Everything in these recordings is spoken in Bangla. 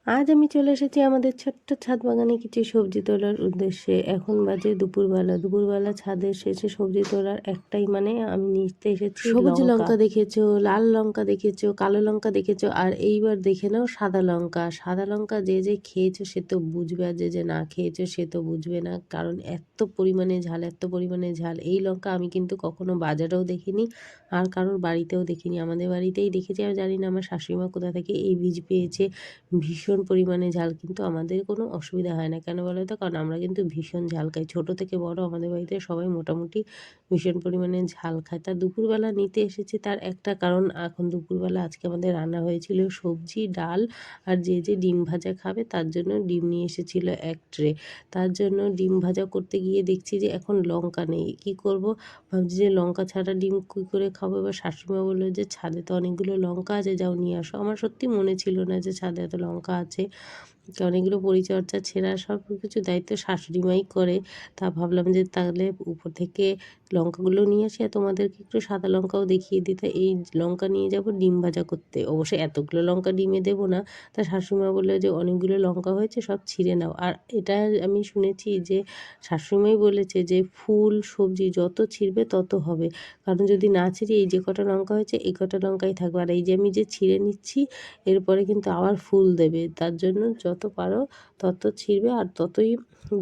আজ আমি চলে এসেছি আমাদের ছোট্ট ছাদ বাগানে কিছু সবজি তোলার উদ্দেশ্যে। এখন বাজে দুপুরবেলা। দুপুরবেলা ছাদে এসে সবজি তোলার একটাই মানে আমি নিতে এসেছি সবুজ লঙ্কা দেখেছো, লাল লঙ্কা দেখেছো, কালো লঙ্কা দেখেছো, আর এইবার দেখে নাও সাদা লঙ্কা। সাদা লঙ্কা যে যে খেয়েছো সে তো বুঝবে, আর যে যে না খেয়েছো সে তো বুঝবে না, কারণ এত পরিমাণে ঝাল, এত পরিমাণে ঝাল। এই লঙ্কা আমি কিন্তু কখনো বাজারেও দেখিনি আর কারোর বাড়িতেও দেখিনি, আমাদের বাড়িতেই দেখেছি। আমি জানি না আমার শাশুড়িমা কোথা থেকে এই বীজ পেয়েছে। ভীষণ পরিমাণে ঝাল, কিন্তু আমাদের কোনো অসুবিধা হয় না, কেন বলো তো? কারণ আমরা কিন্তু ভীষণ ঝাল খাই, ছোটো থেকে বড় আমাদের বাড়িতে সবাই মোটামুটি ভীষণ পরিমাণে ঝাল খায়। তা দুপুরবেলা নিতে এসেছি তার একটা কারণ, এখন দুপুরবেলা আজকে আমাদের রান্না হয়েছিল সবজি, ডাল, আর যে যে ডিম ভাজা খাবে তার জন্য ডিম নিয়ে এসেছিল এক ট্রে। তার জন্য ডিম ভাজা করতে গিয়ে দেখছি যে এখন লঙ্কা নেই, কি করব? ভাবছি যে লঙ্কা ছাড়া ডিম কী করে খাবো? এবার শাশুড়িমা বললো যে ছাদে তো অনেকগুলো লঙ্কা আছে, যাও নিয়ে আসো। আমার সত্যি মনে ছিল না যে ছাদে এত লঙ্কা আছে। অনেকগুলো পরিচর্যা ছেঁড়া সব কিছু দায়িত্ব শাশুড়ি মাই করে। তা ভাবলাম যে তাহলে উপর থেকে লঙ্কাগুলো নিয়ে আসি, আর তোমাদেরকে একটু সাদা লঙ্কাও দেখিয়ে দিতে। এই লঙ্কা নিয়ে যাব ডিম ভাজা করতে। অবশ্যই এতগুলো লঙ্কা ডিমে দেবো না। তা শাশুড়িমা বললো যে অনেকগুলো লঙ্কা হয়েছে, সব ছিঁড়ে নাও। আর এটা আমি শুনেছি যে শাশুড়িমাই বলেছে যে ফুল সবজি যত ছিঁড়বে তত হবে, কারণ যদি না ছিঁড়ি এই যে কটা লঙ্কা হয়েছে এই কটা লঙ্কাই থাকবে, আর এই যে আমি যে ছিঁড়ে নিচ্ছি এরপরে কিন্তু আবার ফুল দেবে। তার জন্য যত পারো তত ছিঁড়বে আর ততই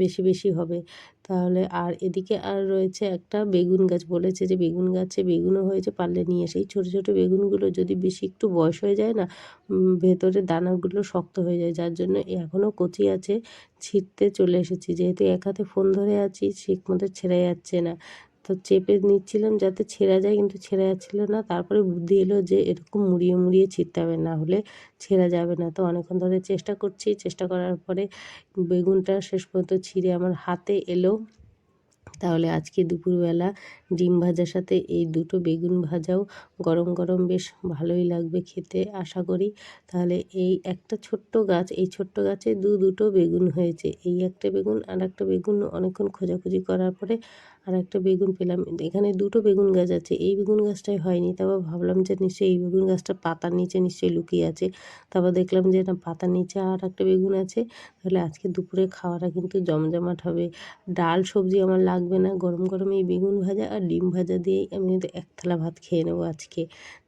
বেশি বেশি হবে। তাহলে আর এদিকে আর রয়েছে একটা বেগুন গাছ, বলেছে যে বেগুন গাছে বেগুনও হয়েছে, পারলে নিয়ে এসে। এই ছোটো ছোটো বেগুনগুলো যদি বেশি একটু বয়স হয়ে যায় না, ভেতরে দানাগুলো শক্ত হয়ে যায়, যার জন্য এখনও কচি আছে। ছিঁড়তে চলে এসেছি, যেহেতু এক হাতে ফোন ধরে আছি ঠিক মতো ছেঁড়া যাচ্ছে না, তো চেপে নিচ্ছিলাম যাতে ছেঁড়া যায়, কিন্তু ছেঁড়া যাচ্ছিলো না। তারপরে বুদ্ধি এলো যে এরকম মুড়িয়ে মুড়িয়ে ছিঁড়তে হবে, না হলে ছেঁড়া যাবে না। তো অনেকক্ষণ ধরে চেষ্টা করছি, চেষ্টা করার পরে বেগুনটা শেষ পর্যন্ত ছিঁড়ে আমার হাতে এলো। তাহলে আজকে দুপুরবেলা ডিম ভাজার সাথে এই দুটো বেগুন ভাজাও গরম গরম বেশ ভালোই লাগবে খেতে আশা করি। তাহলে এই একটা ছোট্ট গাছ, এই ছোট্ট গাছে দুটো বেগুন হয়েছে। এই একটা বেগুন আর একটা বেগুন অনেকক্ষণ খোঁজাখুঁজি করার পরে আর একটা বেগুন পেলাম। এখানে দুটো বেগুন গাছ আছে, এই বেগুন গাছটাই হয়নি। তারপর ভাবলাম যে নিশ্চয়ই এই বেগুন গাছটা পাতার নিচে নিশ্চয়ই লুকিয়ে আছে। তারপর দেখলাম যে না, পাতার নিচে আর একটা বেগুন আছে। তাহলে আজকে দুপুরে খাওয়াটা কিন্তু জমজমাট হবে। ডাল সবজি আমার লাগবে না, গরম গরম এই বেগুন ভাজা আর ডিম ভাজা দিয়েই আমি কিন্তু এক থালা ভাত খেয়ে নেবো আজকে।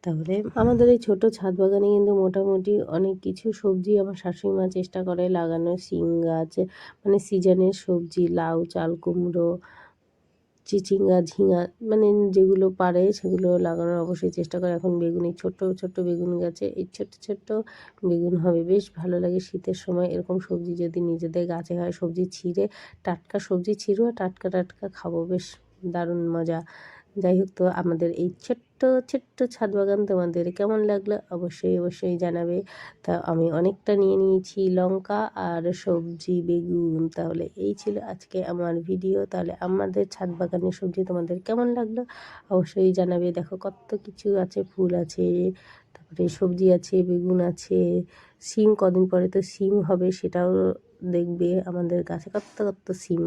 তাহলে আমাদের এই ছোটো ছাদ বাগানে কিন্তু মোটামুটি অনেক কিছু সবজি আমার শাশুড়ি মা চেষ্টা করে লাগানো। শিম গাছ, মানে সিজনের সবজি, লাউ, চাল কুমড়ো, চিচিঙ্গা, ঝিঙা, মানে যেগুলো পারে সেগুলো লাগানোর অবশ্যই চেষ্টা করে। এখন বেগুন, এই ছোট্ট ছোট্ট বেগুন গাছে এই ছোট্ট ছোট্ট বেগুন হবে, বেশ ভালো লাগে শীতের সময় এরকম সবজি যদি নিজেদের গাছে হয়। সবজি ছিঁড়ে, টাটকা সবজি ছিঁড়ো, টাটকা টাটকা খাবো, বেশ দারুণ মজা। যাই হোক, তো আমাদের এই ছোট্ট ছোট্ট ছাদ বাগান তোমাদের কেমন লাগলো অবশ্যই অবশ্যই জানাবে। তা আমি অনেকটা নিয়ে নিয়েছি লঙ্কা আর সবজি বেগুন। তাহলে এই ছিল আজকে আমার ভিডিও। তাহলে আমাদের ছাদ বাগানের সবজি তোমাদের কেমন লাগলো অবশ্যই জানাবে। দেখো কত কিছু আছে, ফুল আছে, তারপরে সবজি আছে, বেগুন আছে, শিম, কদিন পরে তো শিম হবে সেটাও দেখবে। আমাদের গাছে কত কত শিম।